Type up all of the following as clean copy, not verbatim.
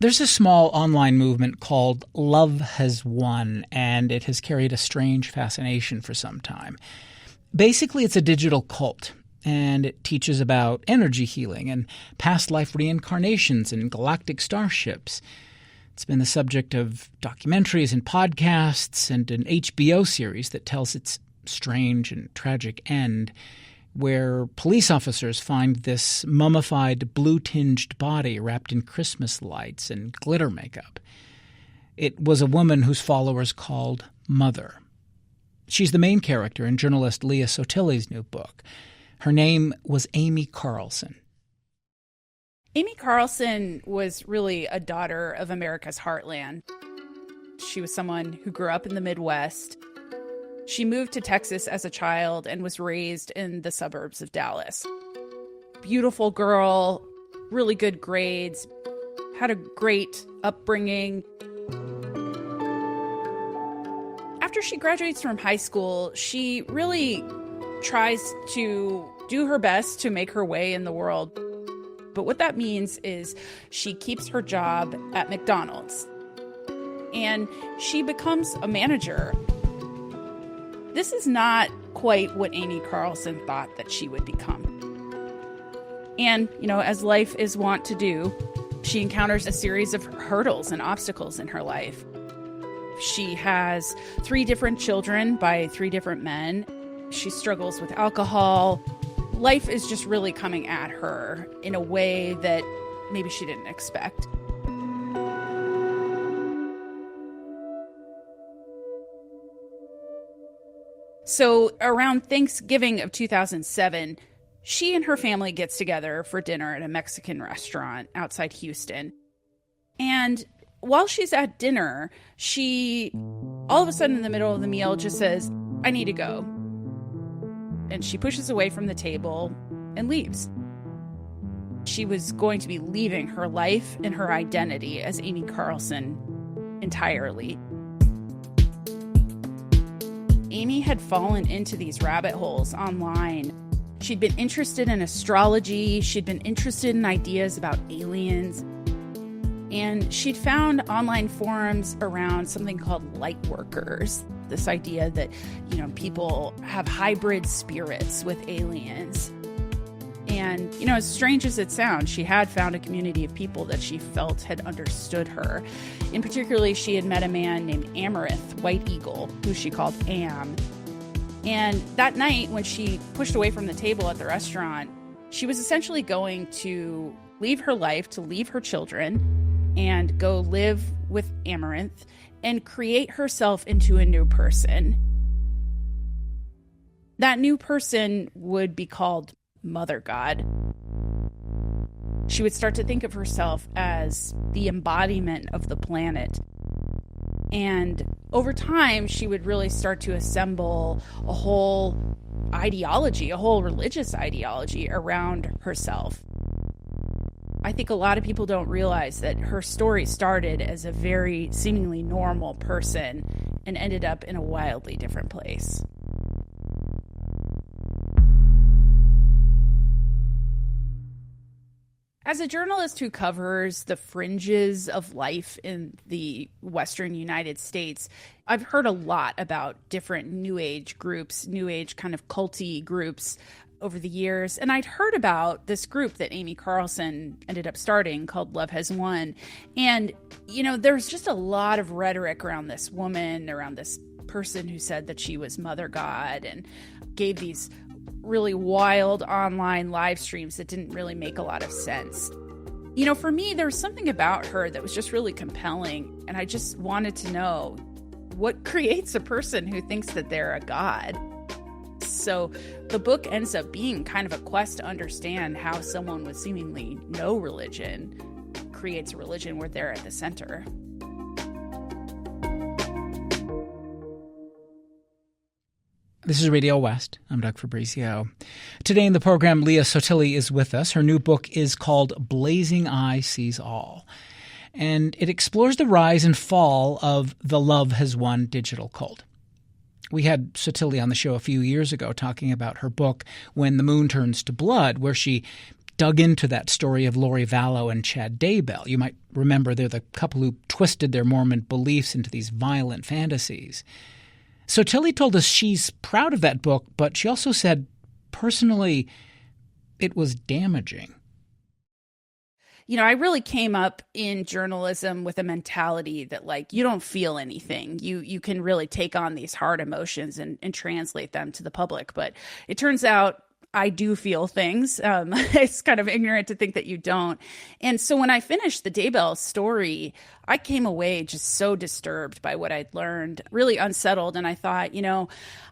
There's a small online movement called Love Has Won, and it has carried a strange fascination for some time. Basically, it's a digital cult, and it teaches about energy healing and past life reincarnations and galactic starships. It's been the subject of documentaries and podcasts and an HBO series that tells its strange and tragic end, where police officers find this mummified, blue-tinged body wrapped in Christmas lights and glitter makeup. It was a woman whose followers called Mother. She's the main character in journalist Leah Sottile's new book. Her name was Amy Carlson. Amy Carlson was really a daughter of America's heartland. She was someone who grew up in the Midwest. She moved to Texas as a child and was raised in the suburbs of Dallas. Beautiful girl, really good grades, had a great upbringing. After she graduates from high school, she really tries to do her best to make her way in the world. But what that means is she keeps her job at McDonald's and she becomes a manager. This is not quite what Amy Carlson thought that she would become. And, as life is wont to do, she encounters a series of hurdles and obstacles in her life. She has 3 different children by 3 different men. She struggles with alcohol. Life is just really coming at her in a way that maybe she didn't expect. So around Thanksgiving of 2007, she and her family gets together for dinner at a Mexican restaurant outside Houston. And while she's at dinner, she all of a sudden in the middle of the meal just says, "I need to go." And she pushes away from the table and leaves. She was going to be leaving her life and her identity as Amy Carlson entirely. Amy had fallen into these rabbit holes online. She'd been interested in astrology. She'd been interested in ideas about aliens. And she'd found online forums around something called light workers. This idea that, people have hybrid spirits with aliens. And, as strange as it sounds, she had found a community of people that she felt had understood her. In particular, she had met a man named Amaranth White Eagle, who she called Am. And that night, when she pushed away from the table at the restaurant, she was essentially going to leave her life, to leave her children, and go live with Amaranth and create herself into a new person. That new person would be called Mother God. She would start to think of herself as the embodiment of the planet. And over time, she would really start to assemble a whole ideology, a whole religious ideology around herself. I think a lot of people don't realize that her story started as a very seemingly normal person and ended up in a wildly different place. As a journalist who covers the fringes of life in the Western United States, I've heard a lot about different New Age groups, New Age kind of culty groups over the years. And I'd heard about this group that Amy Carlson ended up starting called Love Has Won. And, there's just a lot of rhetoric around this woman, around this person who said that she was Mother God and gave these really wild online live streams that didn't really make a lot of sense. For me, there was something about her that was just really compelling. And I just wanted to know what creates a person who thinks that they're a god. So the book ends up being kind of a quest to understand how someone with seemingly no religion creates a religion where they're at the center. This is RadioWest. I'm Doug Fabrizio. Today in the program, Leah Sottile is with us. Her new book is called Blazing Eye Sees All, and it explores the rise and fall of the Love Has Won digital cult. We had Sottile on the show a few years ago talking about her book, When the Moon Turns to Blood, where she dug into that story of Lori Vallow and Chad Daybell. You might remember they're the couple who twisted their Mormon beliefs into these violent fantasies. So Tilly told us she's proud of that book, but she also said, personally, it was damaging. You know, I really came up in journalism with a mentality that, like, you don't feel anything. You can really take on these hard emotions and translate them to the public. But it turns out I do feel things. It's kind of ignorant to think that you don't. And so when I finished the Daybell story, I came away just so disturbed by what I'd learned, really unsettled. And I thought, you know,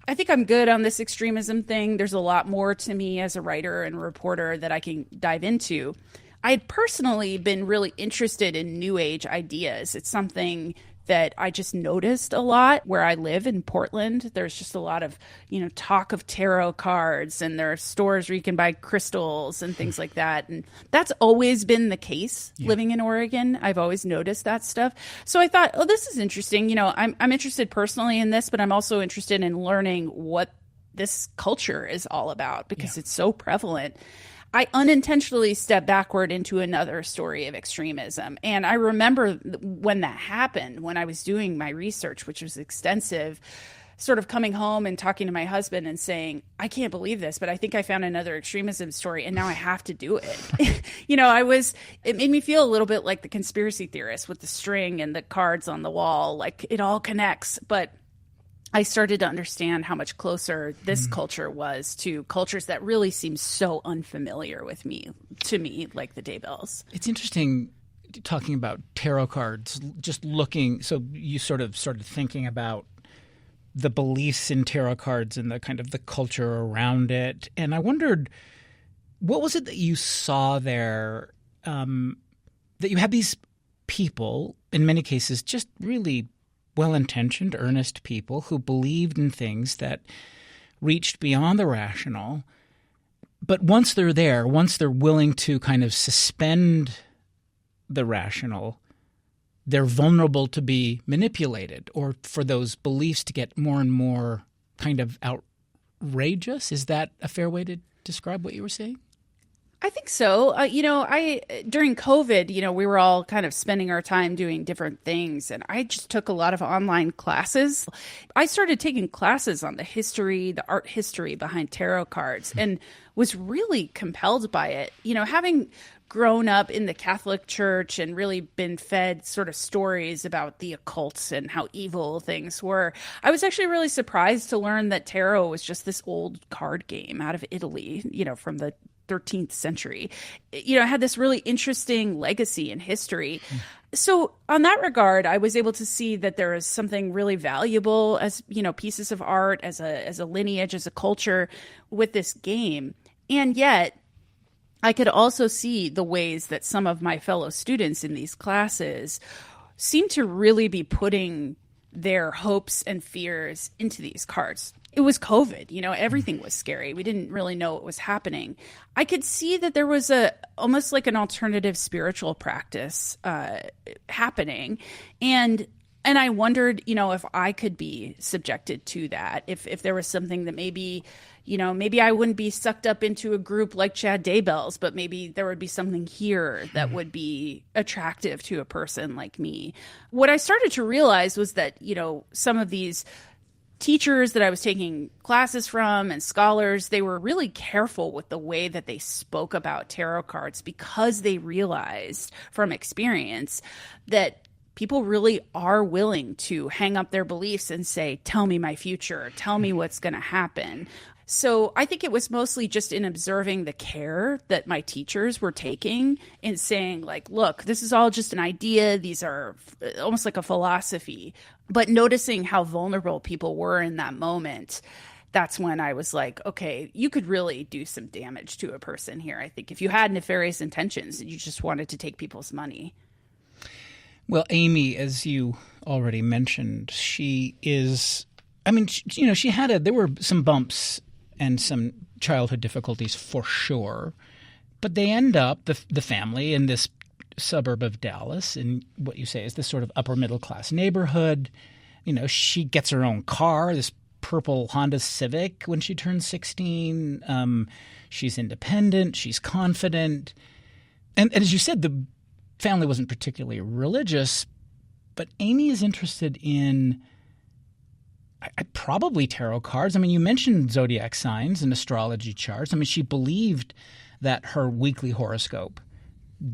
I think I'm good on this extremism thing. There's a lot more to me as a writer and reporter that I can dive into. I had personally been really interested in New Age ideas. It's something that I just noticed a lot where I live in Portland. There's just a lot of, you know, talk of tarot cards, and there are stores where you can buy crystals and things like that. And that's always been the case living in Oregon. I've always noticed that stuff. So I thought, oh, this is interesting. You know, I'm interested personally in this, but I'm also interested in learning what this culture is all about because it's so prevalent. I unintentionally stepped backward into another story of extremism. And I remember when that happened, when I was doing my research, which was extensive, sort of coming home and talking to my husband and saying, I can't believe this, but I think I found another extremism story and now I have to do it. You know, it made me feel a little bit like the conspiracy theorist with the string and the cards on the wall, like it all connects. But I started to understand how much closer this culture was to cultures that really seem so unfamiliar to me, like the Daybells. It's interesting talking about tarot cards, just looking. So you sort of started thinking about the beliefs in tarot cards and the kind of the culture around it. And I wondered, what was it that you saw there, that you had these people, in many cases, just really well-intentioned, earnest people who believed in things that reached beyond the rational. But once they're there, once they're willing to kind of suspend the rational, they're vulnerable to be manipulated or for those beliefs to get more and more kind of outrageous. Is that a fair way to describe what you were saying? I think so. During COVID, we were all kind of spending our time doing different things. And I just took a lot of online classes. I started taking classes on the art history behind tarot cards and was really compelled by it. You know, having grown up in the Catholic Church and really been fed sort of stories about the occult and how evil things were, I was actually really surprised to learn that tarot was just this old card game out of Italy, from the 13th century. It had this really interesting legacy and history. So on that regard, I was able to see that there is something really valuable as, pieces of art, as a lineage, as a culture with this game. And yet I could also see the ways that some of my fellow students in these classes seem to really be putting their hopes and fears into these cards. It was COVID, everything was scary. We didn't really know what was happening. I could see that there was almost like an alternative spiritual practice happening. And I wondered, if I could be subjected to that, if there was something that maybe I wouldn't be sucked up into a group like Chad Daybell's, but maybe there would be something here that would be attractive to a person like me. What I started to realize was that, some of these teachers that I was taking classes from and scholars, they were really careful with the way that they spoke about tarot cards because they realized from experience that people really are willing to hang up their beliefs and say, tell me my future, tell me what's going to happen. So I think it was mostly just in observing the care that my teachers were taking and saying, like, look, this is all just an idea. These are almost like a philosophy. But noticing how vulnerable people were in that moment, that's when I was like, okay, you could really do some damage to a person here. I think if you had nefarious intentions and you just wanted to take people's money. Well, Amy, as you already mentioned, she is, there were some bumps and some childhood difficulties for sure, but they end up, the family in this suburb of Dallas, in what you say is this sort of upper middle class neighborhood. She gets her own car, this purple Honda Civic when she turns 16. She's independent. She's confident. And as you said, the family wasn't particularly religious, but Amy is interested in probably tarot cards. I mean, you mentioned zodiac signs and astrology charts. I mean, she believed that her weekly horoscope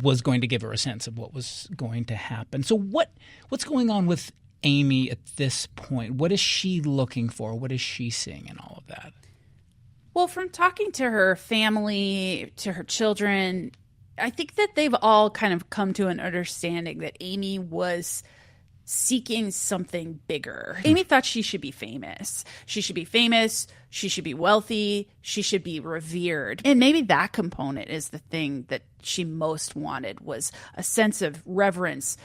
was going to give her a sense of what was going to happen. So what's going on with Amy at this point? What is she looking for? What is she seeing in all of that? Well, from talking to her family, to her children, I think that they've all kind of come to an understanding that Amy was seeking something bigger. Amy thought she should be famous. She should be famous. She should be wealthy. She should be revered. And maybe that component is the thing that she most wanted, was a sense of reverence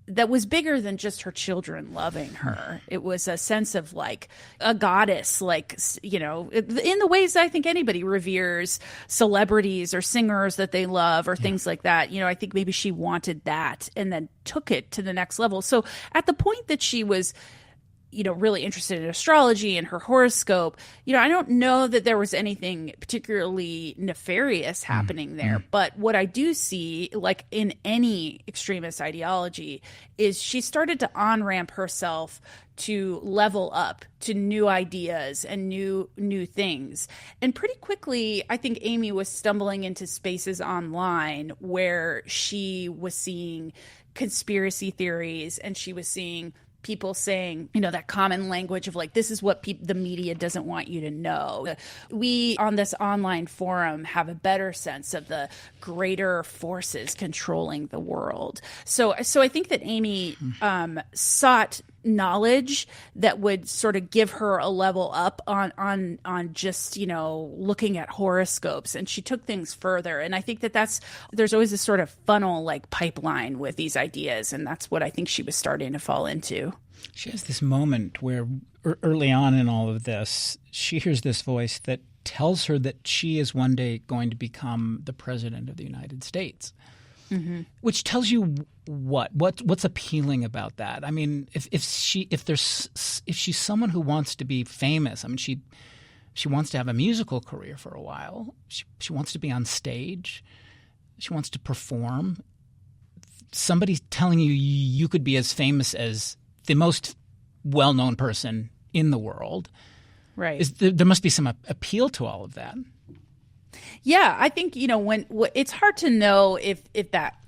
that was bigger than just her children loving her. It was a sense of like a goddess, like, you know, in the ways I think anybody reveres celebrities or singers that they love or things like that. You know, I think maybe she wanted that and then took it to the next level. So at the point that she was, you know, really interested in astrology and her horoscope, you know, I don't know that there was anything particularly nefarious happening there. But what I do see, like in any extremist ideology, is she started to on-ramp herself to level up to new ideas and new things. And pretty quickly, I think Amy was stumbling into spaces online where she was seeing conspiracy theories, and she was seeing people saying, you know, that common language of like, this is what the media doesn't want you to know. We on this online forum have a better sense of the greater forces controlling the world. So I think that Amy sought knowledge that would sort of give her a level up on just, you know, looking at horoscopes, and she took things further. And I think that there's always this sort of funnel like pipeline with these ideas, and that's what I think she was starting to fall into. She has this moment where early on in all of this, she hears this voice that tells her that she is one day going to become the president of the United States. Which tells you what's appealing about that. I mean, if she's someone who wants to be famous, I mean, she wants to have a musical career for a while. She wants to be on stage. She wants to perform. Somebody's telling you could be as famous as the most well-known person in the world. Right. There must be some appeal to all of that. Yeah, I think, you know, it's hard to know if that,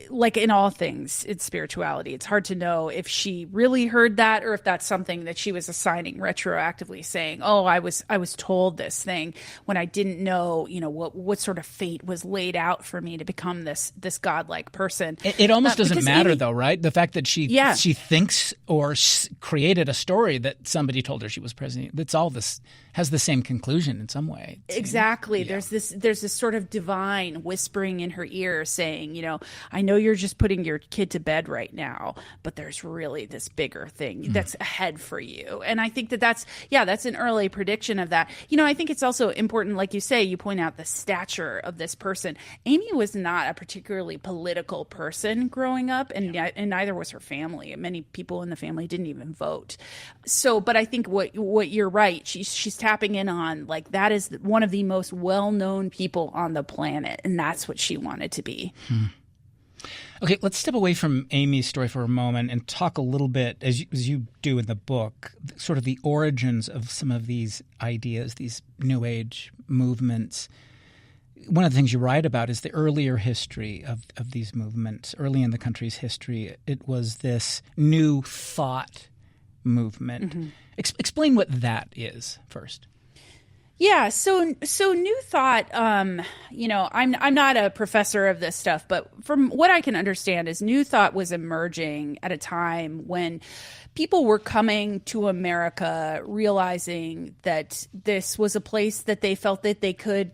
like in all things, it's spirituality. It's hard to know if she really heard that, or if that's something that she was assigning retroactively, saying, "Oh, I was told this thing when I didn't know, you know, what sort of fate was laid out for me to become this godlike person." It almost doesn't matter, though, right? The fact that she thinks or created a story that somebody told her she was president. That's all this has the same conclusion in some way. Exactly. Yeah. There's this sort of divine whispering in her ear saying, you know, I know you're just putting your kid to bed right now, but there's really this bigger thing that's ahead for you. And I think that's an early prediction of that. You know, I think it's also important, like you say, you point out the stature of this person. Amy was not a particularly political person growing up, and neither was her family. Many people in the family didn't even vote. So, but I think what you're right, she's tapping in on, like, that is one of the most well-known people on the planet, and that's what she wanted to be. Okay, let's step away from Amy's story for a moment and talk a little bit, as you do in the book, sort of the origins of some of these ideas, these New Age movements. One of the things you write about is the earlier history of these movements. Early in the country's history, it was this New Thought movement. Explain what that is first. Yeah, so New Thought, you know, I'm not a professor of this stuff, but from what I can understand is New Thought was emerging at a time when people were coming to America realizing that this was a place that they felt that they could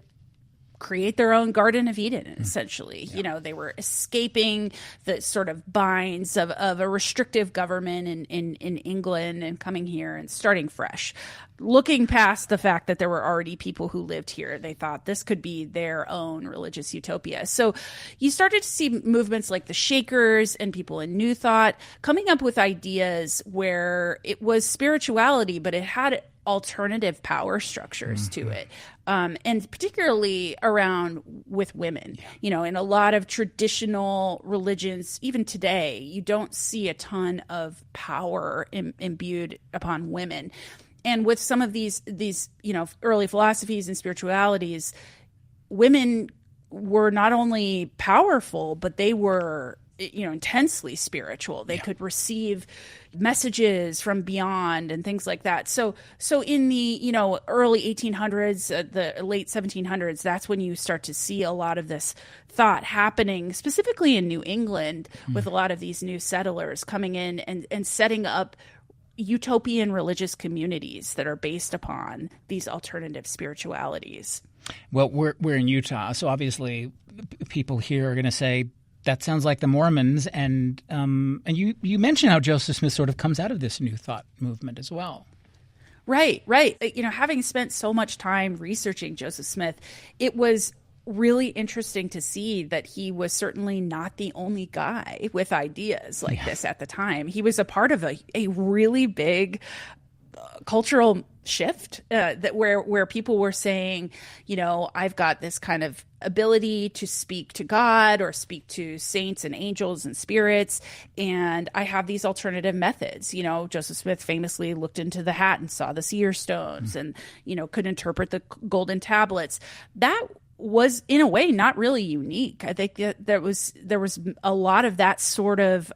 create their own Garden of Eden, essentially. You know, they were escaping the sort of binds of a restrictive government in England and coming here and starting fresh. Looking past the fact that there were already people who lived here, they thought this could be their own religious utopia. So you started to see movements like the Shakers and people in New Thought coming up with ideas where it was spirituality, but it had alternative power structures to it. And particularly around with women, in a lot of traditional religions, even today, you don't see a ton of power imbued upon women. And with some of these early philosophies and spiritualities, women were not only powerful, but they were intensely spiritual. They could receive messages from beyond and things like that. So in the early 1800s, the late 1700s, that's when you start to see a lot of this thought happening, specifically in New England, with a lot of these new settlers coming in and setting up utopian religious communities that are based upon these alternative spiritualities. Well, we're in Utah, so obviously people here are going to say, that sounds like the Mormons, and you mentioned how Joseph Smith sort of comes out of this New Thought movement as well. Right. Having spent so much time researching Joseph Smith, it was really interesting to see that he was certainly not the only guy with ideas like this at the time. He was a part of a really big cultural shift that where people were saying, I've got this kind of ability to speak to God or speak to saints and angels and spirits, and I have these alternative methods. Joseph Smith famously looked into the hat and saw the seer stones and, could interpret the golden tablets. That was in a way not really unique. I think that there was a lot of that sort of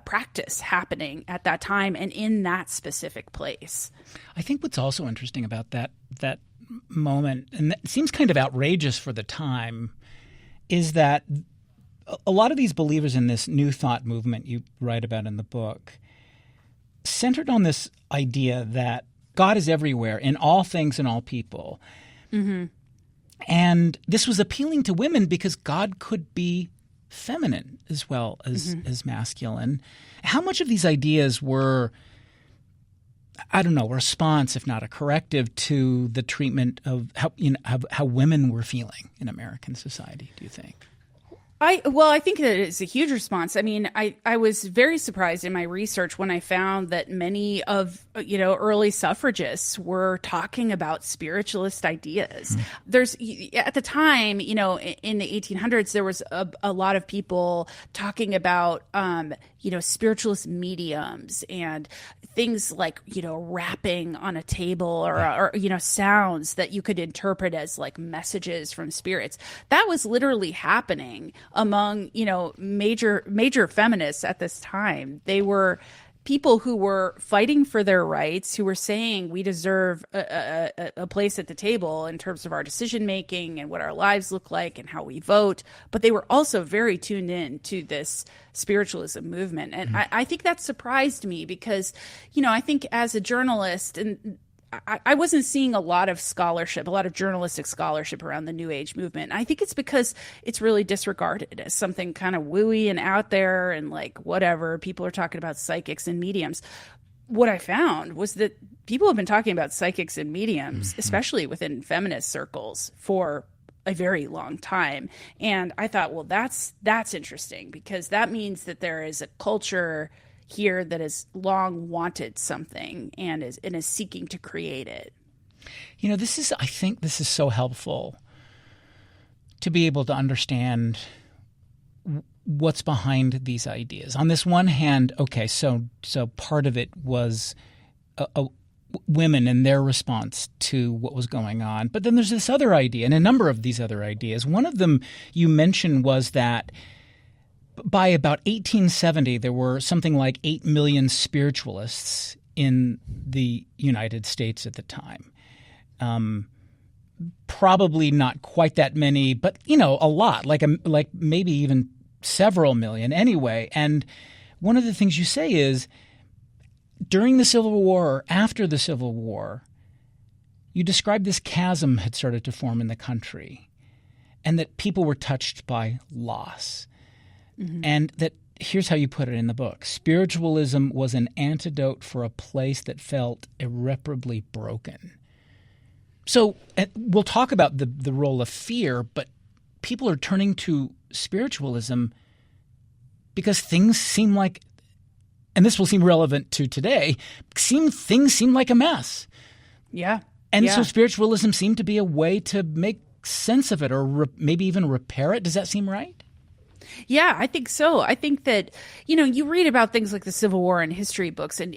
practice happening at that time and in that specific place. I think what's also interesting about that moment, and it seems kind of outrageous for the time, is that a lot of these believers in this New Thought movement you write about in the book centered on this idea that God is everywhere in all things and all people. Mm-hmm. And this was appealing to women because God could be feminine as well as masculine. How much of these ideas were, a response, if not a corrective, to the treatment of how women were feeling in American society, do you think? I think that it's a huge response. I mean, I was very surprised in my research when I found that many of, early suffragists were talking about spiritualist ideas. There's, at the time, in the 1800s, there was a lot of people talking about, spiritualist mediums and things like, rapping on a table or sounds that you could interpret as like messages from spirits. That was literally happening among, major feminists at this time. They were people who were fighting for their rights, who were saying we deserve a place at the table in terms of our decision making and what our lives look like and how we vote. But they were also very tuned in to this spiritualism movement. And I think that surprised me because, I think as a journalist, and I wasn't seeing a lot of scholarship, a lot of journalistic scholarship around the New Age movement. I think it's because it's really disregarded as something kind of wooey and out there and like whatever. People are talking about psychics and mediums. What I found was that people have been talking about psychics and mediums, especially within feminist circles, for a very long time. And I thought, well, that's interesting because that means that there is a culture here that has long wanted something and is seeking to create it. I think this is so helpful to be able to understand what's behind these ideas. On this one hand, okay, so part of it was women and their response to what was going on. But then there's this other idea, and a number of these other ideas. One of them you mentioned was that by about 1870, there were something like 8 million spiritualists in the United States at the time. Probably not quite that many, but a lot, like maybe even several million anyway. And one of the things you say is during the Civil War or after the Civil War, you described this chasm had started to form in the country and that people were touched by loss. Mm-hmm. And that here's how you put it in the book. Spiritualism was an antidote for a place that felt irreparably broken. So we'll talk about the role of fear, but people are turning to spiritualism because things seem like and this will seem relevant to today, things seem like a mess. Yeah. And so spiritualism seemed to be a way to make sense of it or maybe even repair it. Does that seem right? Yeah, I think so. I think that, you read about things like the Civil War in history books and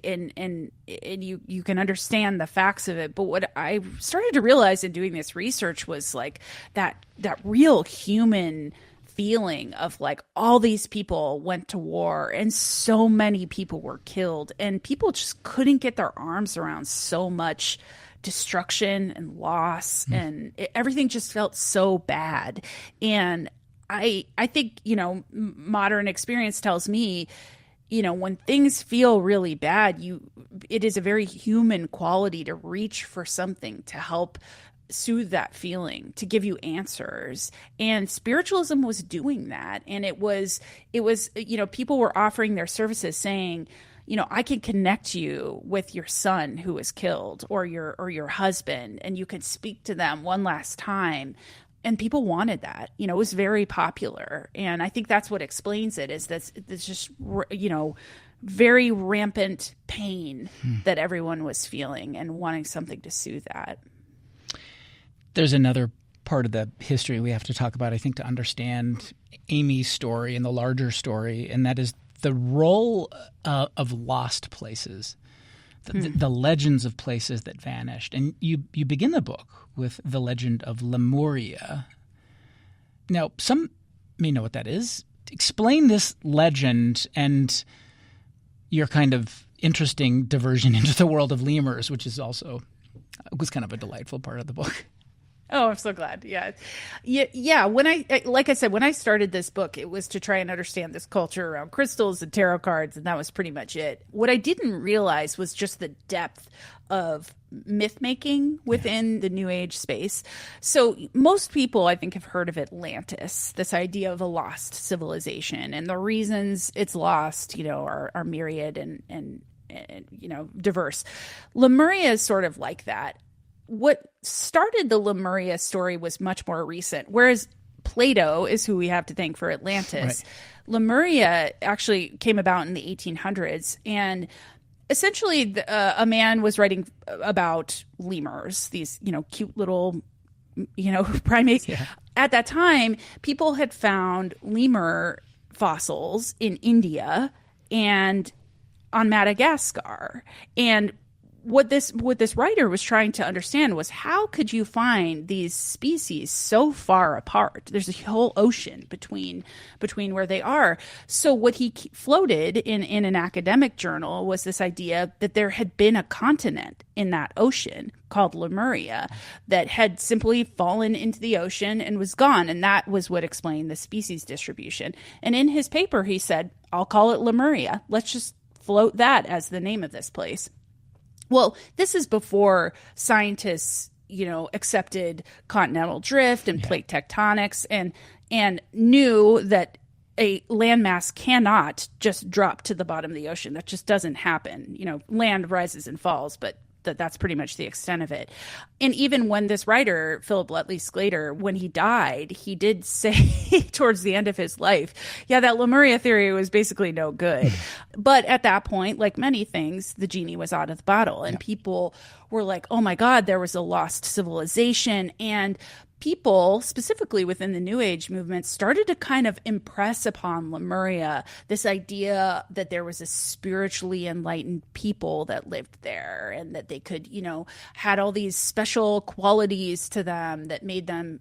you can understand the facts of it. But what I started to realize in doing this research was like that real human feeling of like all these people went to war and so many people were killed and people just couldn't get their arms around so much destruction and loss and everything just felt so bad. And I think, modern experience tells me, when things feel really bad, it is a very human quality to reach for something to help soothe that feeling, to give you answers. And spiritualism was doing that. And it was, people were offering their services saying, I can connect you with your son who was killed or your husband, and you can speak to them one last time. And people wanted that. It was very popular. And I think that's what explains it, is that it's just, very rampant pain that everyone was feeling and wanting something to soothe that. There's another part of the history we have to talk about, I think, to understand Amy's story and the larger story, and that is the role of lost places, the legends of places that vanished. And you begin the book with the legend of Lemuria. Now, some may know what that is. Explain this legend and your kind of interesting diversion into the world of lemurs, which is also was kind of a delightful part of the book. Oh, I'm so glad. Yeah. When I started this book, it was to try and understand this culture around crystals and tarot cards, and that was pretty much it. What I didn't realize was just the depth of myth making within the New Age space. So most people, I think, have heard of Atlantis, this idea of a lost civilization, and the reasons it's lost, are myriad and diverse. Lemuria is sort of like that. What started the Lemuria story was much more recent, whereas Plato is who we have to thank for Atlantis. Right. Lemuria actually came about in the 1800s, and essentially a man was writing about lemurs, these, cute little, primates. Yeah. At that time, people had found lemur fossils in India and on Madagascar. And what this writer was trying to understand was, how could you find these species so far apart? There's a whole ocean between where they are. So what he floated in an academic journal was this idea that there had been a continent in that ocean called Lemuria that had simply fallen into the ocean and was gone. And that was what explained the species distribution. And in his paper, he said, I'll call it Lemuria. Let's just float that as the name of this place. Well, this is before scientists, accepted continental drift and plate tectonics and knew that a landmass cannot just drop to the bottom of the ocean. That just doesn't happen. Land rises and falls, but that's pretty much the extent of it. And even when this writer, Philip Lutley Sclater, when he died, he did say towards the end of his life, that Lemuria theory was basically no good. But at that point, like many things, the genie was out of the bottle, and people were like, oh my God, there was a lost civilization. And people, specifically within the New Age movement, started to kind of impress upon Lemuria this idea that there was a spiritually enlightened people that lived there, and that they could, had all these special qualities to them that made them,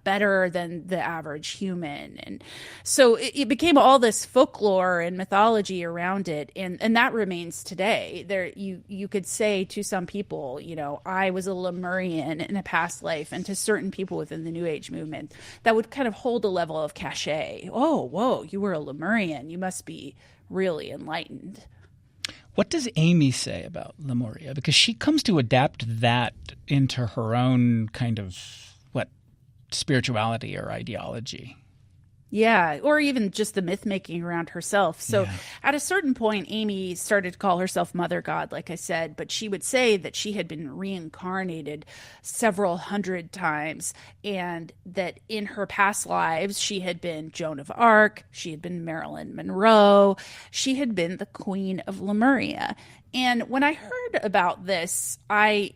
better than the average human. And so it became all this folklore and mythology around it, and that remains today. There, you could say to some people, I was a Lemurian in a past life, and to certain people within the New Age movement, that would kind of hold a level of cachet. Oh, whoa, you were a Lemurian. You must be really enlightened. What does Amy say about Lemuria? Because she comes to adapt that into her own kind of, spirituality or ideology. Yeah, or even just the myth making around herself. So Yeah. at a certain point, Amy started to call herself Mother God, like I said, but she would say that she had been reincarnated several hundred times and that in her past lives, she had been Joan of Arc, she had been Marilyn Monroe, she had been the Queen of Lemuria. And when I heard about this, I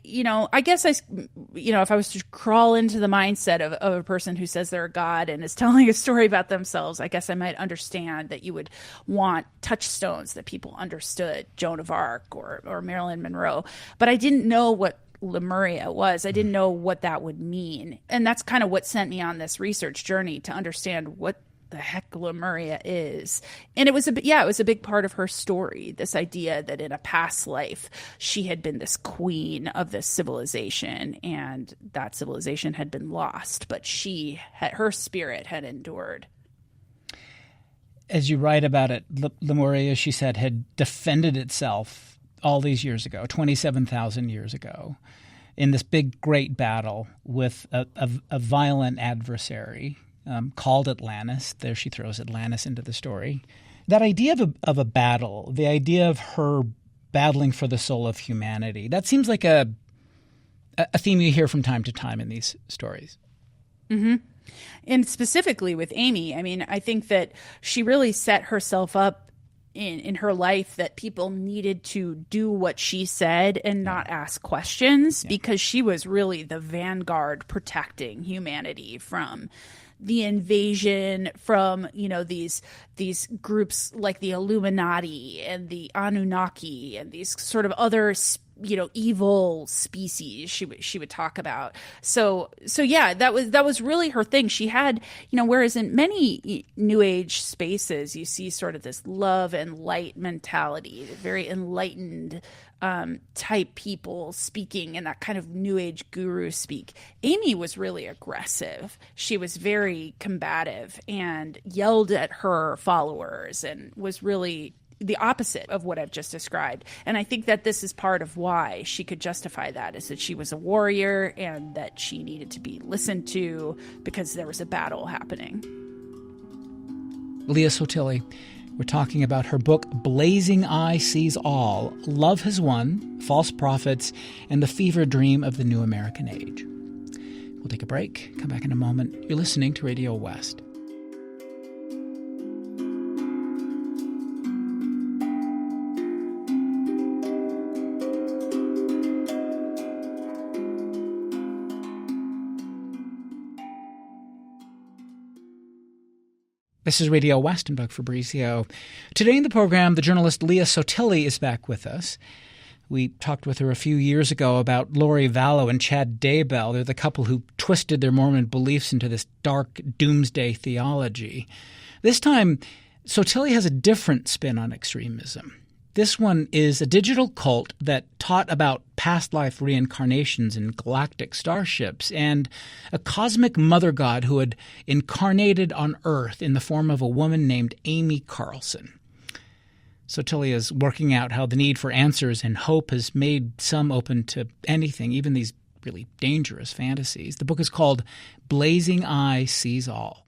guess if I was to crawl into the mindset of a person who says they're a god and is telling a story about themselves, I guess I might understand that you would want touchstones that people understood, Joan of Arc or Marilyn Monroe. But I didn't know what Lemuria was. I didn't know what that would mean. And that's kind of what sent me on this research journey to understand what the heck Lemuria is. And it was a big part of her story, this idea that in a past life she had been this queen of this civilization and that civilization had been lost, but her spirit had endured. As you write about it, Lemuria, she said, had defended itself all these years ago, 27,000 years ago, in this big, great battle with a violent adversary called Atlantis. There she throws Atlantis into the story. That idea of a battle, the idea of her battling for the soul of humanity, that seems like a theme you hear from time to time in these stories. Mm-hmm. And specifically with Amy, I mean, I think that she really set herself up in her life that people needed to do what she said and not ask questions because she was really the vanguard protecting humanity from the invasion, from these groups like the Illuminati and the Anunnaki and these sort of other evil species she would talk about. So yeah, that was really her thing. She had, whereas in many New Age spaces you see sort of this love and light mentality, very enlightened type people speaking in that kind of New Age guru speak. Amy was really aggressive. She was very combative and yelled at her followers and was really the opposite of what I've just described. And I think that this is part of why she could justify that, is that she was a warrior and that she needed to be listened to because there was a battle happening. Leah Sottile, we're talking about her book, Blazing Eye Sees All, Love Has Won, False Prophets, and the Fever Dream of the New American Age. We'll take a break, come back in a moment. You're listening to Radio West. This is Radio West and Doug Fabrizio. Today in the program, the journalist Leah Sottile is back with us. We talked with her a few years ago about Lori Vallow and Chad Daybell. They're the couple who twisted their Mormon beliefs into this dark doomsday theology. This time, Sottile has a different spin on extremism. This one is a digital cult that taught about past life reincarnations in galactic starships and a cosmic mother god who had incarnated on Earth in the form of a woman named Amy Carlson. Sottile is working out how the need for answers and hope has made some open to anything, even these really dangerous fantasies. The book is called Blazing Eye Sees All.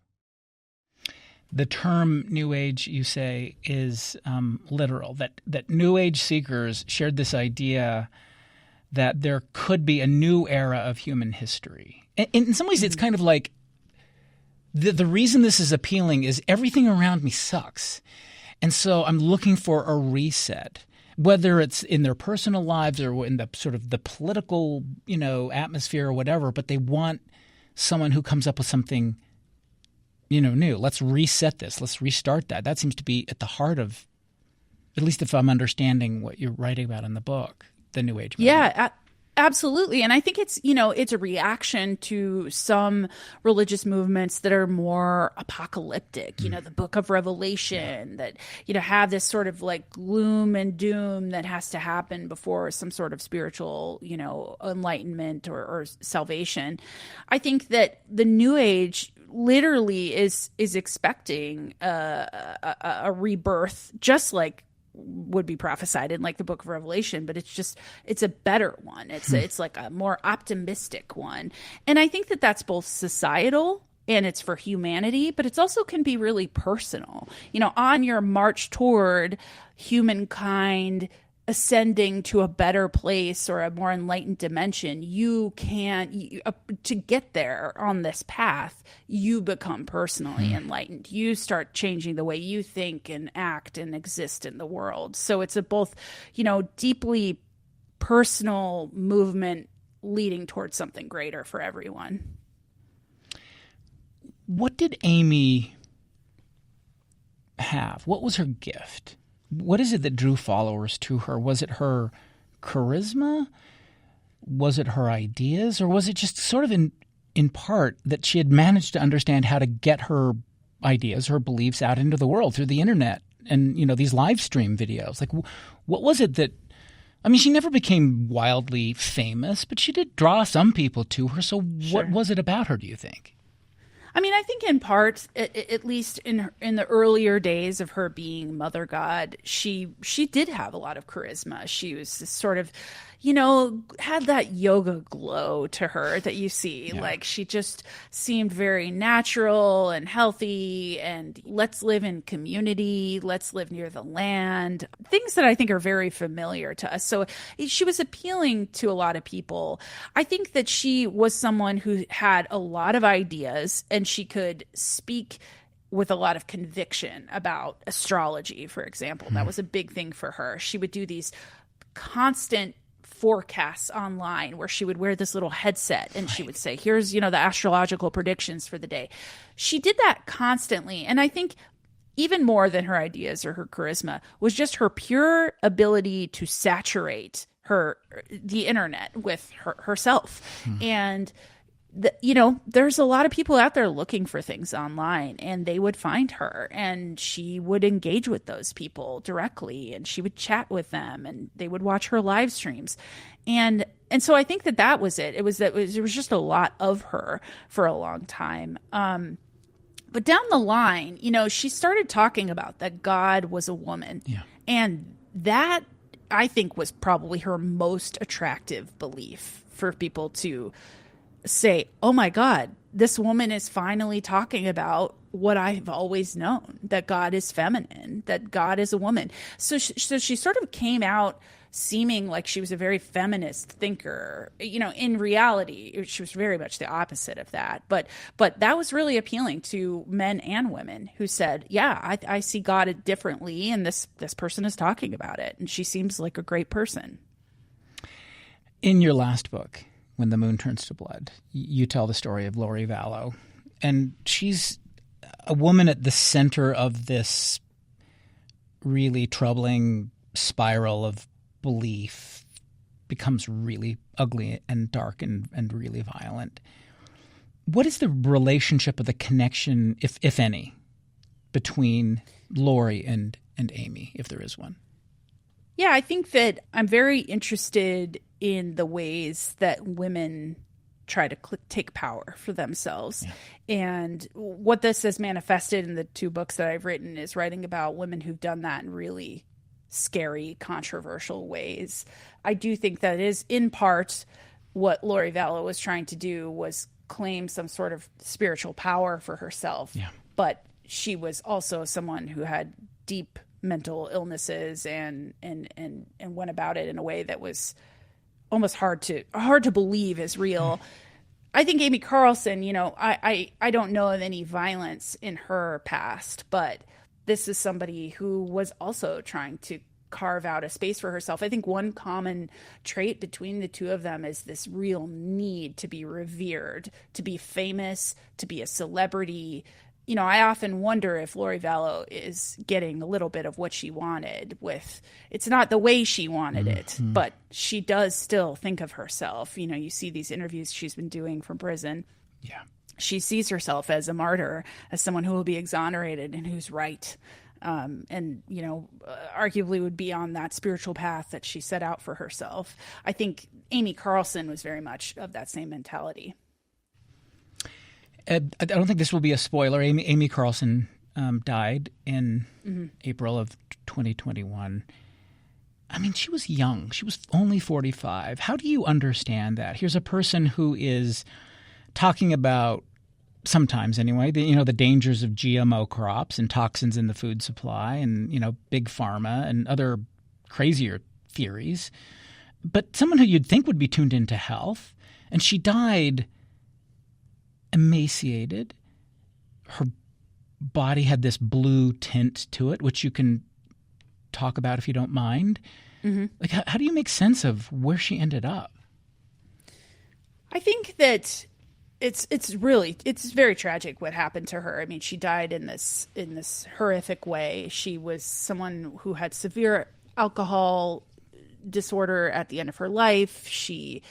The term New Age, you say, is literal, that New Age seekers shared this idea that there could be a new era of human history. And in some ways, it's kind of like the reason this is appealing is everything around me sucks. And so I'm looking for a reset, whether it's in their personal lives or in the sort of the political, atmosphere or whatever, but they want someone who comes up with something new. Let's reset this. Let's restart that. That seems to be at the heart of, at least if I'm understanding what you're writing about in the book, the New Age movement. Yeah, absolutely. And I think it's a reaction to some religious movements that are more apocalyptic, the Book of Revelation that, have this sort of like gloom and doom that has to happen before some sort of spiritual, enlightenment or salvation. I think that the New Age literally is expecting a rebirth, just like would be prophesied in like the Book of Revelation, but it's a better one. It's like a more optimistic one. And I think that that's both societal and it's for humanity, but it's also can be really personal. On your march toward humankind ascending to a better place or a more enlightened dimension, to get there on this path, you become personally enlightened. You start changing the way you think and act and exist in the world. So it's a both, deeply personal movement leading towards something greater for everyone. What did Amy have? What was her gift? What is it that drew followers to her? Was it her charisma? Was it her ideas? Or was it just sort of in part that she had managed to understand how to get her ideas, her beliefs out into the world through the internet and, these live stream videos? Like, what was it that – she never became wildly famous, but she did draw some people to her. So what was it about her, do you think? I think in part, at least in the earlier days of her being Mother God, she did have a lot of charisma. She was sort of, had that yoga glow to her that you see. Yeah. Like she just seemed very natural and healthy and let's live in community. Let's live near the land. Things that I think are very familiar to us. So she was appealing to a lot of people. I think that she was someone who had a lot of ideas and she could speak with a lot of conviction about astrology, for example. That was a big thing for her. She would do these constant forecasts online where she would wear this little headset and she would say, here's, the astrological predictions for the day. She did that constantly. And I think even more than her ideas or her charisma was just her pure ability to saturate the internet with herself. And there's a lot of people out there looking for things online and they would find her and she would engage with those people directly and she would chat with them and they would watch her live streams. And so I think that was it. It was just a lot of her for a long time. But down the line, she started talking about that God was a woman. Yeah. And that I think was probably her most attractive belief for people to say, oh my God, this woman is finally talking about what I've always known, that God is feminine, that God is a woman. So she sort of came out seeming like she was a very feminist thinker. In reality, she was very much the opposite of that. But that was really appealing to men and women who said, yeah, I see God differently, and this person is talking about it, and she seems like a great person. In your last book, When the Moon Turns to Blood, you tell the story of Lori Vallow. And she's a woman at the center of this really troubling spiral of belief, becomes really ugly and dark and really violent. What is the relationship or the connection, if any, between Lori and Amy, if there is one? Yeah, I think that I'm very interested in the ways that women try to take power for themselves. Yeah. And what this has manifested in the two books that I've written is writing about women who've done that in really scary, controversial ways. I do think that is in part what Lori Vallow was trying to do, was claim some sort of spiritual power for herself. Yeah. But she was also someone who had deep mental illnesses and went about it in a way that was almost hard to believe is real. I think Amy Carlson, I don't know of any violence in her past, but this is somebody who was also trying to carve out a space for herself. I think one common trait between the two of them is this real need to be revered, to be famous, to be a celebrity. I often wonder if Lori Vallow is getting a little bit of what she wanted with, it's not the way she wanted it, but she does still think of herself. You see these interviews she's been doing from prison. Yeah. She sees herself as a martyr, as someone who will be exonerated and who's right. Arguably would be on that spiritual path that she set out for herself. I think Amy Carlson was very much of that same mentality. I don't think this will be a spoiler. Amy Carlson died in April of 2021. She was young. She was only 45. How do you understand that? Here's a person who is talking about sometimes anyway, the dangers of GMO crops and toxins in the food supply and, big pharma and other crazier theories. But someone who you'd think would be tuned into health, and she died emaciated. Her body had this blue tint to it, which you can talk about if you don't mind. Mm-hmm. Like, how do you make sense of where she ended up? I think that it's very tragic what happened to her. I mean, she died in this horrific way. She was someone who had severe alcohol disorder at the end of her life. She,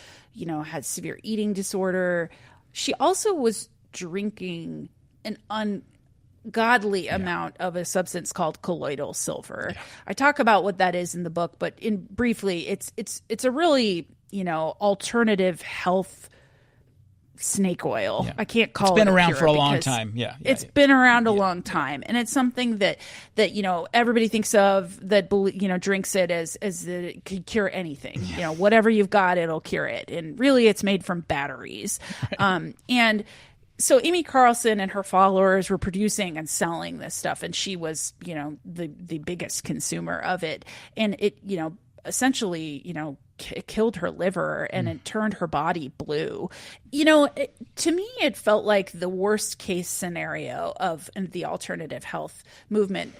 had severe eating disorder. She also was drinking an ungodly amount of a substance called colloidal silver. Yeah. I talk about what that is in the book, but briefly, it's a really, alternative health snake oil. Yeah. I can't call it. It's been around for a long time. Yeah. It's been around a long time. And it's something that everybody thinks of that, drinks it as that it could cure anything. Whatever you've got, it'll cure it. And really it's made from batteries. Right. And so Amy Carlson and her followers were producing and selling this stuff. And she was, the biggest consumer of it. And it, essentially, it killed her liver and it turned her body blue. To me, it felt like the worst case scenario of the alternative health movement,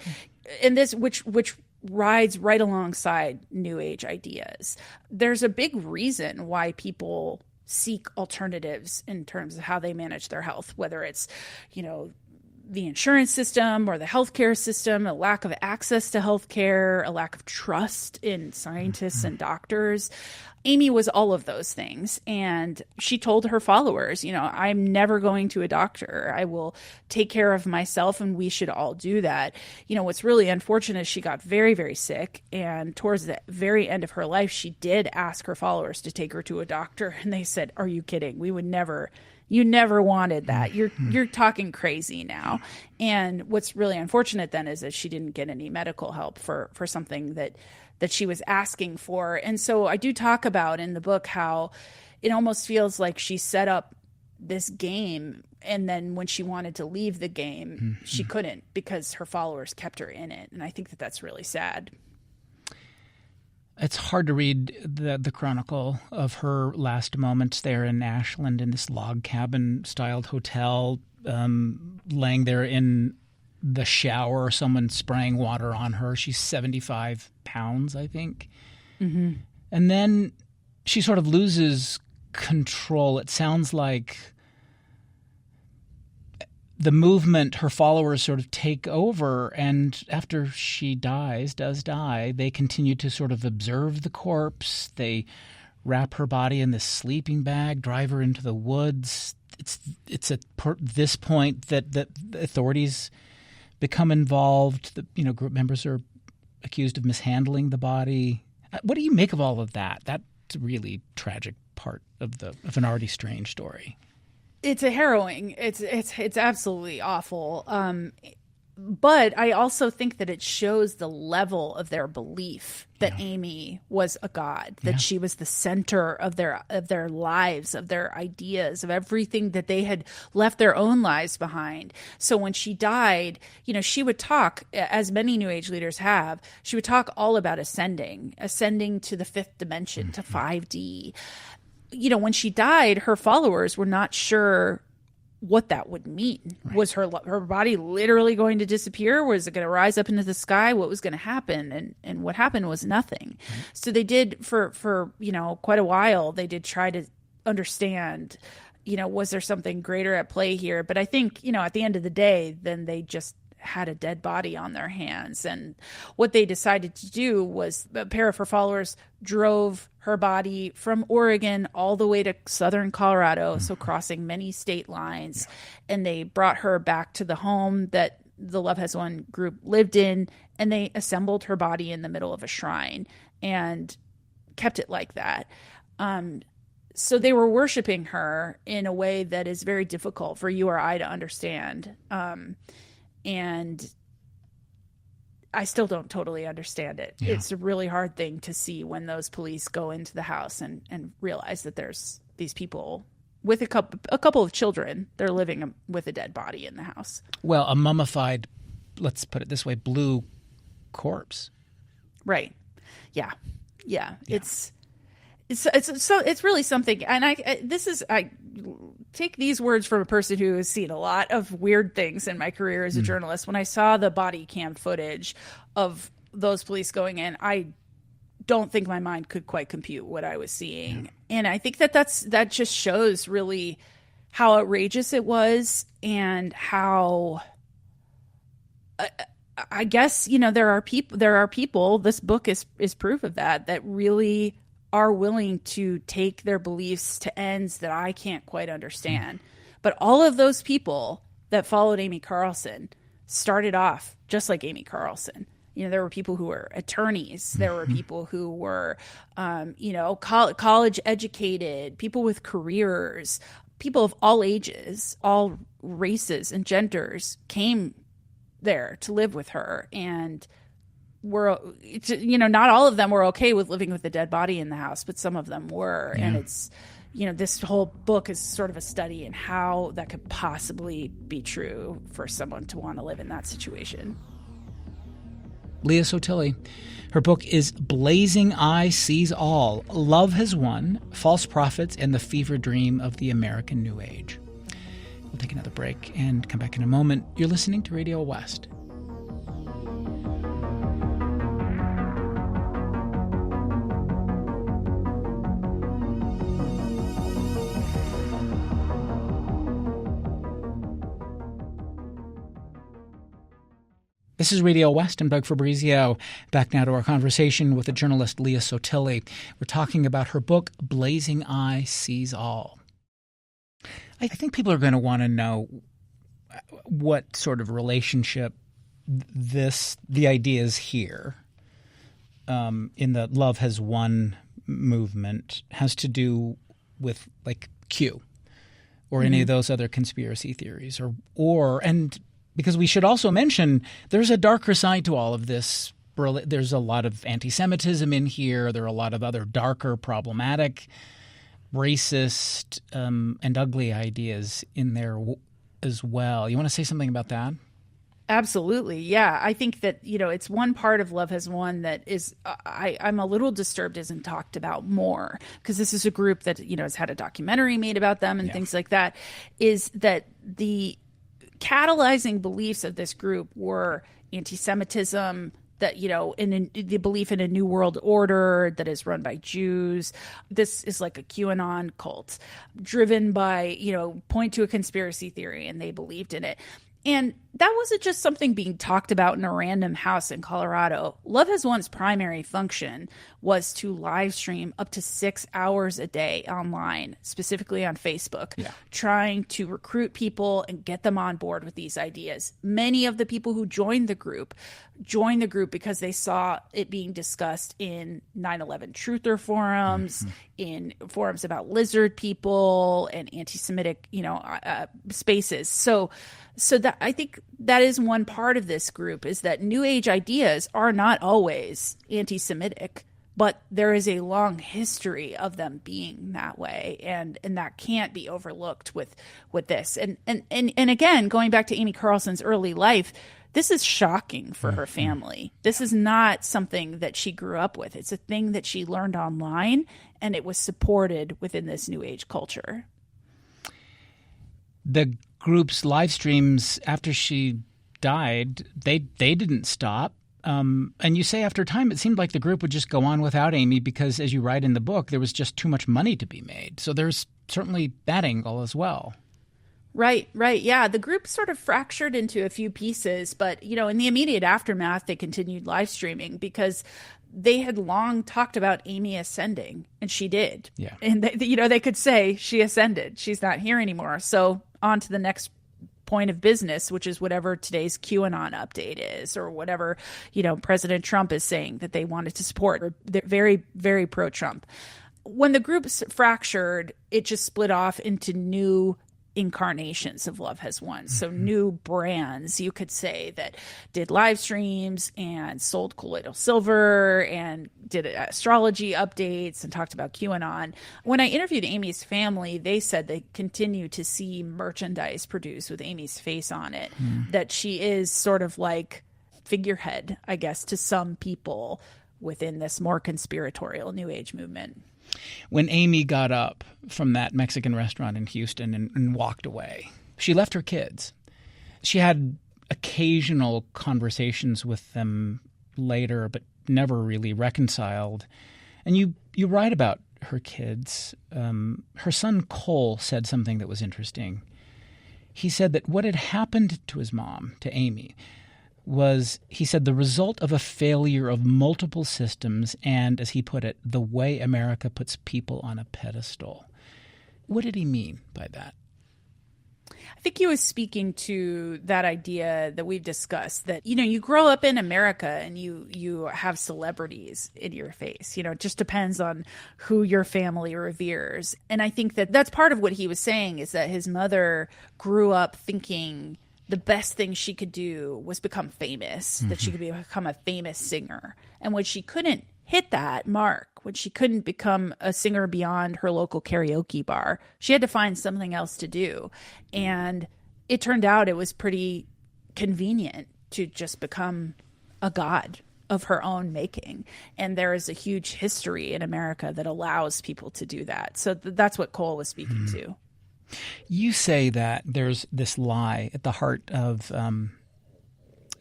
and this, which rides right alongside New Age ideas. There's a big reason why people seek alternatives in terms of how they manage their health, whether it's, the insurance system or the healthcare system, a lack of access to healthcare, a lack of trust in scientists and doctors. Amy was all of those things. And she told her followers, I'm never going to a doctor. I will take care of myself, and we should all do that. What's really unfortunate is she got very, very sick. And towards the very end of her life, she did ask her followers to take her to a doctor. And they said, "Are you kidding? We would never. You never wanted that. You're talking crazy now." And what's really unfortunate then is that she didn't get any medical help for something that she was asking for. And so I do talk about in the book how it almost feels like she set up this game, and then when she wanted to leave the game, she couldn't because her followers kept her in it. And I think that that's really sad. It's hard to read the chronicle of her last moments there in Ashland in this log cabin-styled hotel, laying there in the shower, someone spraying water on her. She's 75 pounds, I think. Mm-hmm. And then she sort of loses control. It sounds like the movement, her followers sort of take over, and after she does die, they continue to sort of observe the corpse. They wrap her body in this sleeping bag, drive her into the woods. It's at this point that the authorities become involved. The group members are accused of mishandling the body. What do you make of all of that? That's a really tragic part of an already strange story. It's a harrowing. It's absolutely awful. But I also think that it shows the level of their belief that Amy was a god, that she was the center of their lives, of their ideas, of everything, that they had left their own lives behind. So when she died, she would talk, as many New Age leaders have, she would talk all about ascending to the fifth dimension, to 5D. When she died, her followers were not sure what that would mean. Right. Was her body literally going to disappear? Was it going to rise up into the sky? What was going to happen? And what happened was nothing. Right. So they did for quite a while, they did try to understand, was there something greater at play here? But I think, at the end of the day, then they just had a dead body on their hands. And what they decided to do was a pair of her followers drove her body from Oregon all the way to southern Colorado, so crossing many state lines. And they brought her back to the home that the Love Has Won group lived in, and they assembled her body in the middle of a shrine and kept it like that. So they were worshiping her in a way that is very difficult for you or I to understand. And I still don't totally understand it. Yeah. It's a really hard thing to see when those police go into the house and realize that there's these people with a couple of children. They're living with a dead body in the house. Well, a mummified, let's put it this way, blue corpse. Right. Yeah. It's really something. And I take these words from a person who has seen a lot of weird things in my career as a journalist. When I saw the body cam footage of those police going in, I don't think my mind could quite compute what I was seeing. And I think that just shows really how outrageous it was, and how I guess, there are people, this book is proof of that really are willing to take their beliefs to ends that I can't quite understand. But all of those people that followed Amy Carlson started off just like Amy Carlson. There were people who were attorneys. There were people who were, college educated, people with careers, people of all ages, all races and genders came there to live with her. And not all of them were okay with living with a dead body in the house, but some of them were. Yeah. And it's, this whole book is sort of a study in how that could possibly be true for someone to want to live in that situation. Leah Sottile. Her book is Blazing Eye Sees All. Love Has Won, False Prophets and the Fever Dream of the American New Age. We'll take another break and come back in a moment. You're listening to Radio West. This is Radio West and Doug Fabrizio. Back now to our conversation with the journalist Leah Sottile. We're talking about her book, Blazing Eye Sees All. I think people are going to want to know what sort of relationship the ideas here in the Love Has Won movement has to do with, like, Q or any of those other conspiracy theories, and because we should also mention there's a darker side to all of this. There's a lot of anti-Semitism in here. There are a lot of other darker, problematic, racist, and ugly ideas in there as well. You want to say something about that? Absolutely. Yeah. I think that, it's one part of Love Has Won that is, I'm a little disturbed isn't talked about more, because this is a group that, has had a documentary made about them and things like that, is that the catalyzing beliefs of this group were anti-Semitism, that, in the belief in a new world order that is run by Jews. This is like a QAnon cult driven by, point to a conspiracy theory, and they believed in it. And that wasn't just something being talked about in a random house in Colorado. Love Has Won's primary function was to live stream up to 6 hours a day online, specifically on Facebook, trying to recruit people and get them on board with these ideas. Many of the people who joined the group because they saw it being discussed in 9/11 truther forums, in forums about lizard people and anti-Semitic, spaces. So that, I think that is one part of this group, is that New Age ideas are not always anti-Semitic, but there is a long history of them being that way, and that can't be overlooked with this. And again, going back to Amy Carlson's early life, this is shocking for her family. This is not something that she grew up with. It's a thing that she learned online, and it was supported within this New Age culture. The group's live streams after she died, they didn't stop. And you say after time, it seemed like the group would just go on without Amy because, as you write in the book, there was just too much money to be made. So there's certainly that angle as well. Right. Yeah, the group sort of fractured into a few pieces, but, in the immediate aftermath, they continued live streaming because they had long talked about Amy ascending, and she did. Yeah. And, they could say she ascended. She's not here anymore. So on to the next point of business, which is whatever today's QAnon update is, or whatever, President Trump is saying that they wanted to support. Or they're very, very pro-Trump. When the groups fractured, it just split off into new incarnations of Love Has Won. So new brands, you could say, that did live streams and sold colloidal silver and did astrology updates and talked about QAnon. When I interviewed Amy's family, they said they continue to see merchandise produced with Amy's face on it, that she is sort of like figurehead, I guess, to some people within this more conspiratorial New Age movement. When Amy got up from that Mexican restaurant in Houston and walked away, she left her kids. She had occasional conversations with them later, but never really reconciled. And you write about her kids. Her son Cole said something that was interesting. He said that what had happened to his mom, to Amy, was, he said, the result of a failure of multiple systems and, as he put it, the way America puts people on a pedestal. What did he mean by that? I think he was speaking to that idea that we've discussed, that, you grow up in America and you have celebrities in your face. It just depends on who your family reveres. And I think that that's part of what he was saying, is that his mother grew up thinking the best thing she could do was become famous, that she could become a famous singer. And when she couldn't hit that mark, when she couldn't become a singer beyond her local karaoke bar, she had to find something else to do. And it turned out it was pretty convenient to just become a god of her own making. And there is a huge history in America that allows people to do that. So that's what Cole was speaking to. You say that there's this lie at the heart of,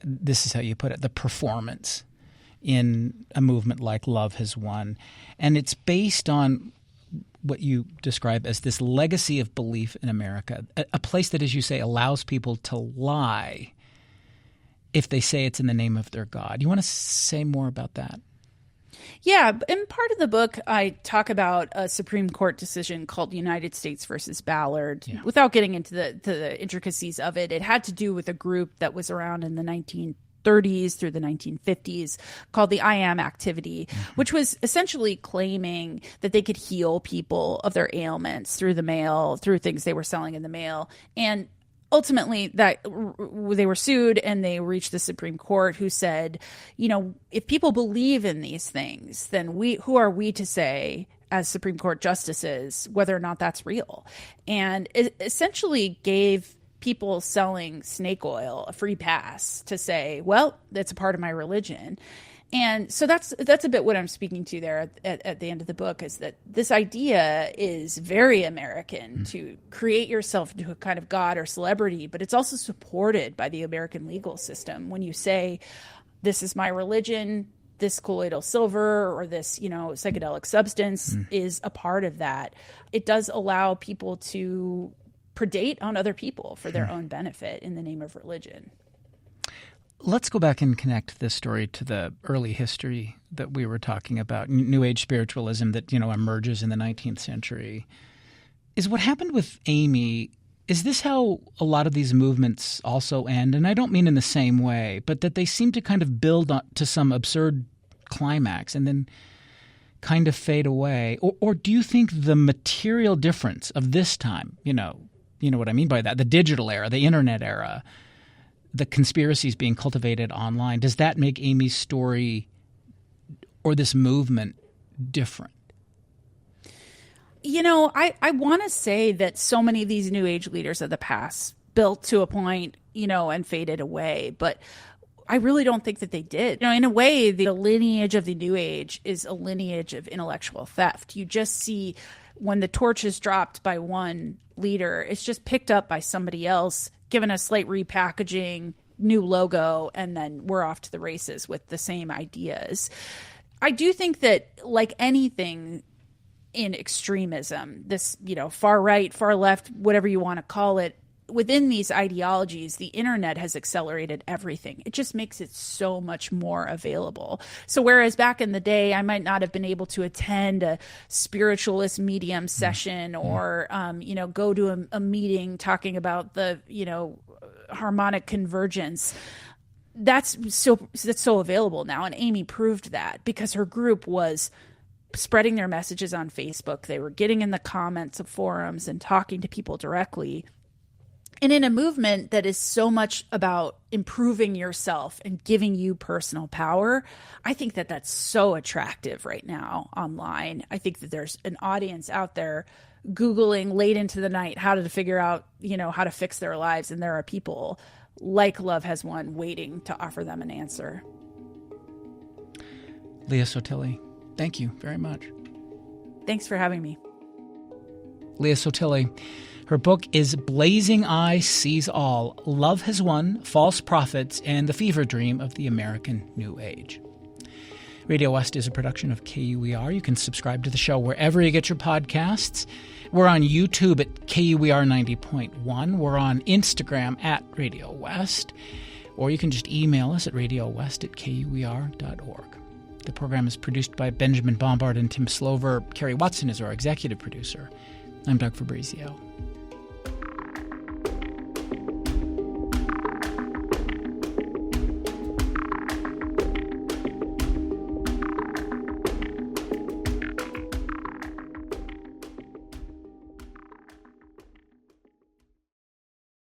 this is how you put it, the performance in a movement like Love Has Won. And it's based on what you describe as this legacy of belief in America, a place that, as you say, allows people to lie if they say it's in the name of their God. You want to say more about that? Yeah, in part of the book, I talk about a Supreme Court decision called United States versus Ballard. Yeah. Without getting into the intricacies of it, it had to do with a group that was around in the 1930s through the 1950s called the I Am Activity, which was essentially claiming that they could heal people of their ailments through the mail, through things they were selling in the mail. And ultimately, that they were sued and they reached the Supreme Court, who said, if people believe in these things, then who are we to say as Supreme Court justices whether or not that's real? And it essentially gave people selling snake oil a free pass to say, well, that's a part of my religion. And so that's a bit what I'm speaking to there at the end of the book, is that this idea is very American, to create yourself into a kind of god or celebrity, but it's also supported by the American legal system. When you say, this is my religion, this colloidal silver or this, psychedelic substance is a part of that, it does allow people to predate on other people for their own benefit in the name of religion. Let's go back and connect this story to the early history that we were talking about, New Age spiritualism that, emerges in the 19th century. Is what happened with Amy, is this how a lot of these movements also end? And I don't mean in the same way, but that they seem to kind of build to some absurd climax and then kind of fade away? Or do you think the material difference of this time, you know what I mean by that, the digital era, the internet era, the conspiracies being cultivated online, does that make Amy's story or this movement different? I want to say that so many of these New Age leaders of the past built to a point, and faded away. But I really don't think that they did. In a way, the lineage of the New Age is a lineage of intellectual theft. You just see when the torch is dropped by one leader, it's just picked up by somebody else, given a slight repackaging, new logo, and then we're off to the races with the same ideas. I do think that, like anything in extremism, this, far right, far left, whatever you want to call it, within these ideologies, the internet has accelerated everything. It just makes it so much more available. So whereas back in the day, I might not have been able to attend a spiritualist medium session or, go to a meeting talking about the, harmonic convergence, that's so available now. And Amy proved that because her group was spreading their messages on Facebook. They were getting in the comments of forums and talking to people directly. And in a movement that is so much about improving yourself and giving you personal power, I think that that's so attractive right now online. I think that there's an audience out there Googling late into the night how to figure out, how to fix their lives. And there are people like Love Has Won waiting to offer them an answer. Leah Sottile, thank you very much. Thanks for having me. Leah Sottile. Her book is Blazing Eye Sees All, Love Has Won, False Prophets, and the Fever Dream of the American New Age. Radio West is a production of KUER. You can subscribe to the show wherever you get your podcasts. We're on YouTube at KUER 90.1. We're on Instagram at Radio West. Or you can just email us at radiowest@kuer.org. The program is produced by Benjamin Bombard and Tim Slover. Carrie Watson is our executive producer. I'm Doug Fabrizio.